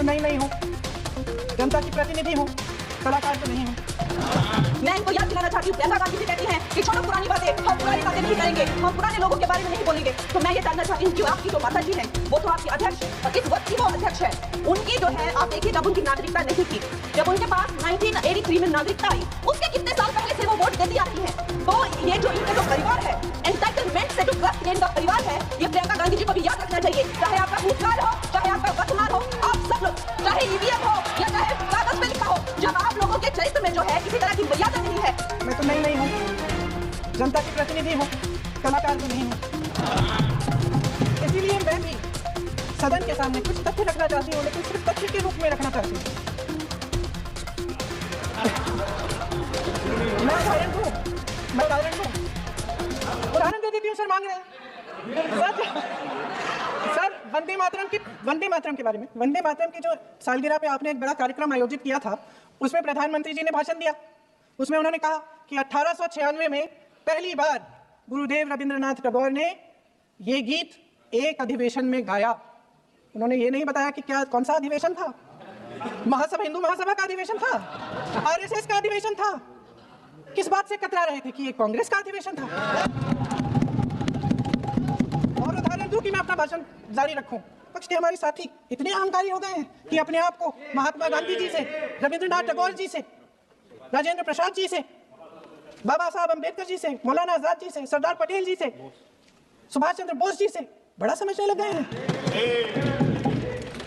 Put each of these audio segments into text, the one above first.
तो नहीं हूँ, जनता की प्रतिनिधि हूँ, कलाकार तो नहीं हूँ। मैं इनको याद दिलाना चाहती हूँ, प्रियंका गांधी जी कहती हैं कि छोड़ो पुरानी बातें, हम पुरानी बातें नहीं करेंगे, हम पुराने लोगों के बारे में नहीं बोलेंगे। तो मैं ये जानना चाहती हूँ कि आपकी जो माता जी हैं, वो तो आपकी अध्यक्ष और इस वक्त की वो अध्यक्ष है, उनकी जो है आप देखिए जब उनकी नागरिकता नहीं थी, जब उनके पास 1983 में नागरिकता आई, उसके कितने साल पहले से वो वोट देती आ रही है। तो ये जो इनका जो परिवार है, एंटाइटलमेंट से जो ट्रस्ट इनका परिवार है, ये प्रियंका गांधी जी को भी याद रखना चाहिए। चाहे आपका भूतकाल हो, चाहे आपका वर्तमान हो, आप सब लोग, चाहे ईवीएम हो या चाहे कागज पे लिखा हो, जब आप लोगों के चरित्र में जो है किसी तरह की मर्यादा नहीं है। मैं तो नहीं हूँ, जनता की प्रतिनिधि हूँ, कलाकार तो नहीं हूँ। इसीलिए मैं भी सदन के सामने कुछ तथ्य रखना चाहती हूँ, लेकिन सिर्फ तथ्य के रूप में रखना चाहती हूँ। मैं उदाहरण दे देती हूँ। सर मांग रहे हैं सर वंदे मातरम के बारे में, वंदे मातरम की जो सालगिरह पे आपने एक बड़ा कार्यक्रम आयोजित किया था, उसमें प्रधानमंत्री जी ने भाषण दिया। उसमें उन्होंने कहा कि 1896 में पहली बार गुरुदेव रविंद्रनाथ टैगोर ने ये गीत एक अधिवेशन में गाया। उन्होंने ये नहीं बताया कि क्या कौन सा अधिवेशन था, हिंदू महासभा का अधिवेशन था, आरएसएस का अधिवेशन था, किस बात से कतरा रहे थे कि ये कांग्रेस का अधिवेशन था। और उदाहरण दूं कि मैं अपना भाषण जारी रखूं, पक्ष के हमारे साथी इतने अहंकारी हो गए हैं कि अपने आप को महात्मा गांधी जी से, रविंद्रनाथ टैगोर जी से, राजेंद्र प्रसाद जी से, बाबा साहब अम्बेडकर जी से, मौलाना आजाद जी से, सरदार पटेल जी से, सुभाष चंद्र बोस जी से बड़ा समझने लग गए हैं।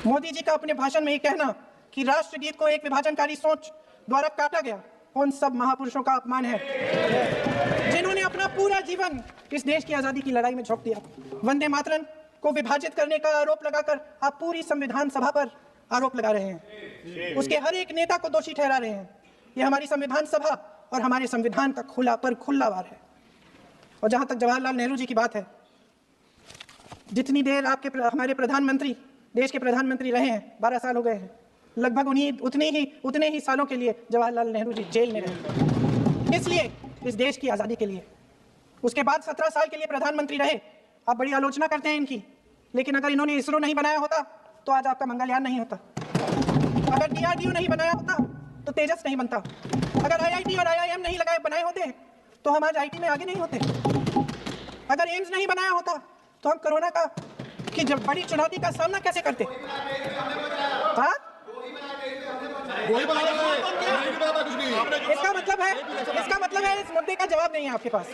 मोदी जी का अपने भाषण में ये कहना कि राष्ट्रगीत को एक विभाजनकारी सोच द्वारा काटा गया, उन सब महापुरुषों का अपमान है जिन्होंने अपना पूरा जीवन इस देश की आजादी की लड़ाई में झोंक दिया। वंदे मातरम को विभाजित करने का आरोप लगाकर आप पूरी संविधान सभा पर आरोप लगा रहे हैं, उसके हर एक नेता को दोषी ठहरा रहे हैं। ये हमारी संविधान सभा और हमारे संविधान का खुला वार है। और जहां तक जवाहरलाल नेहरू जी की बात है, जितनी देर हमारे प्रधानमंत्री देश के प्रधानमंत्री रहे हैं, 12 साल हो गए हैं, लगभग उतने ही सालों के लिए जवाहरलाल नेहरू जी जेल में रहे, इसलिए इस देश की आज़ादी के लिए। उसके बाद 17 साल के लिए प्रधानमंत्री रहे। आप बड़ी आलोचना करते हैं इनकी, लेकिन अगर इन्होंने इसरो नहीं बनाया होता तो आज आपका मंगलयान नहीं होता। अगर DRDO नहीं बनाया होता तो तेजस नहीं बनता। अगर IIT और IIM नहीं बनाए होते तो हम आज IT में आगे नहीं होते। अगर एम्स नहीं बनाया होता तो हम कोरोना की जब बड़ी चुनौती का सामना कैसे करते। हाँ, इसका मतलब है इस मुद्दे का जवाब नहीं है आपके पास।